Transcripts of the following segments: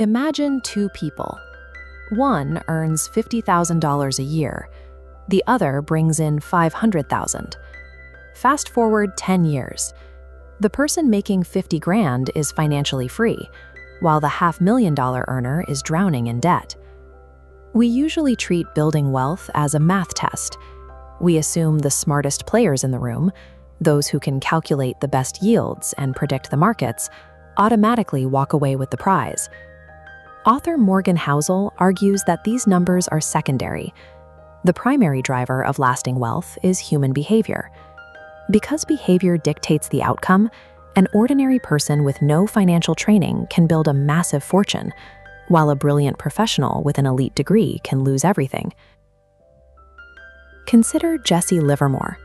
Imagine two people. One earns $50,000 a year. The other brings in $500,000. Fast forward 10 years. The person making 50 grand is financially free, while the $500,000 earner is drowning in debt. We usually treat building wealth as a math test. We assume the smartest players in the room, those who can calculate the best yields and predict the markets, automatically walk away with the prize. Author Morgan Housel argues that these numbers are secondary. The primary driver of lasting wealth is human behavior. Because behavior dictates the outcome, an ordinary person with no financial training can build a massive fortune, while a brilliant professional with an elite degree can lose everything. Consider Jesse Livermore.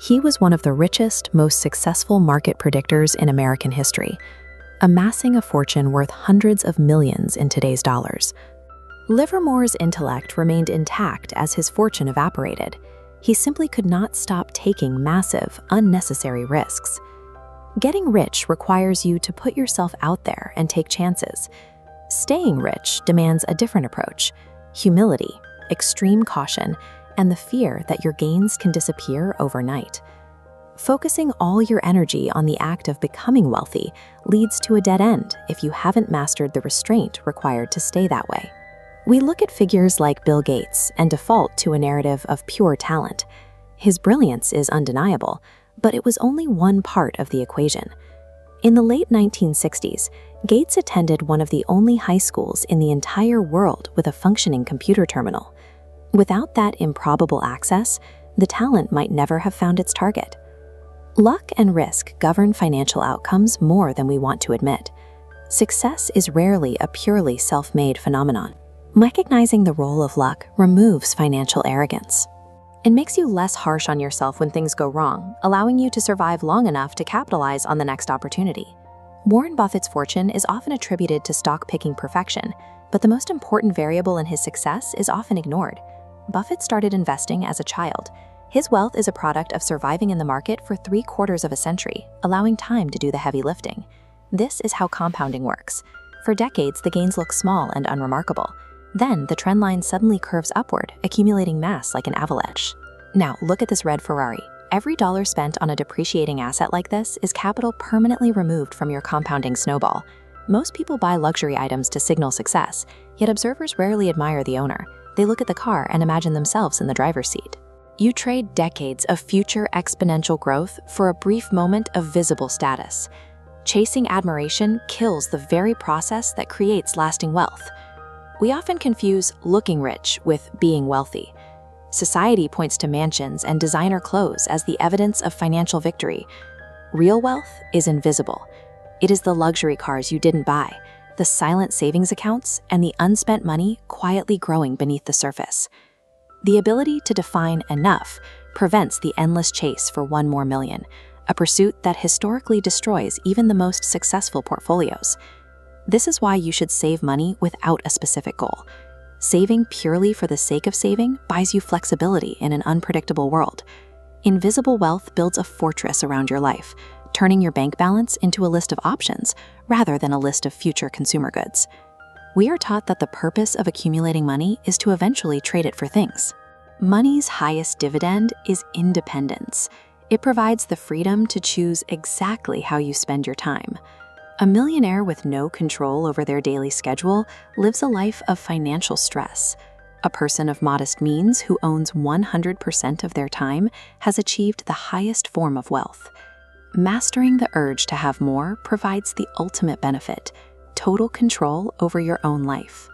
He was one of the richest, most successful market predictors in American history, amassing a fortune worth hundreds of millions in today's dollars. Livermore's intellect remained intact as his fortune evaporated. He simply could not stop taking massive, unnecessary risks. Getting rich requires you to put yourself out there and take chances. Staying rich demands a different approach: humility, extreme caution, and the fear that your gains can disappear overnight. Focusing all your energy on the act of becoming wealthy leads to a dead end if you haven't mastered the restraint required to stay that way. We look at figures like Bill Gates and default to a narrative of pure talent. His brilliance is undeniable, but it was only one part of the equation. In the late 1960s, Gates attended one of the only high schools in the entire world with a functioning computer terminal. Without that improbable access, the talent might never have found its target. Luck and risk govern financial outcomes more than we want to admit. Success is rarely a purely self-made phenomenon. Recognizing the role of luck removes financial arrogance. It makes you less harsh on yourself when things go wrong, allowing you to survive long enough to capitalize on the next opportunity. Warren Buffett's fortune is often attributed to stock-picking perfection, but the most important variable in his success is often ignored. Buffett started investing as a child. His wealth is a product of surviving in the market for 3/4 of a century, allowing time to do the heavy lifting. This is how compounding works. For decades, the gains look small and unremarkable. Then, the trend line suddenly curves upward, accumulating mass like an avalanche. Now, look at this red Ferrari. Every dollar spent on a depreciating asset like this is capital permanently removed from your compounding snowball. Most people buy luxury items to signal success, yet observers rarely admire the owner. They look at the car and imagine themselves in the driver's seat. You trade decades of future exponential growth for a brief moment of visible status. Chasing admiration kills the very process that creates lasting wealth. We often confuse looking rich with being wealthy. Society points to mansions and designer clothes as the evidence of financial victory. Real wealth is invisible. It is the luxury cars you didn't buy, the silent savings accounts, and the unspent money quietly growing beneath the surface. The ability to define enough prevents the endless chase for one more million, a pursuit that historically destroys even the most successful portfolios. This is why you should save money without a specific goal. Saving purely for the sake of saving buys you flexibility in an unpredictable world. Invisible wealth builds a fortress around your life, turning your bank balance into a list of options rather than a list of future consumer goods. We are taught that the purpose of accumulating money is to eventually trade it for things. Money's highest dividend is independence. It provides the freedom to choose exactly how you spend your time. A millionaire with no control over their daily schedule lives a life of financial stress. A person of modest means who owns 100% of their time has achieved the highest form of wealth. Mastering the urge to have more provides the ultimate benefit: total control over your own life.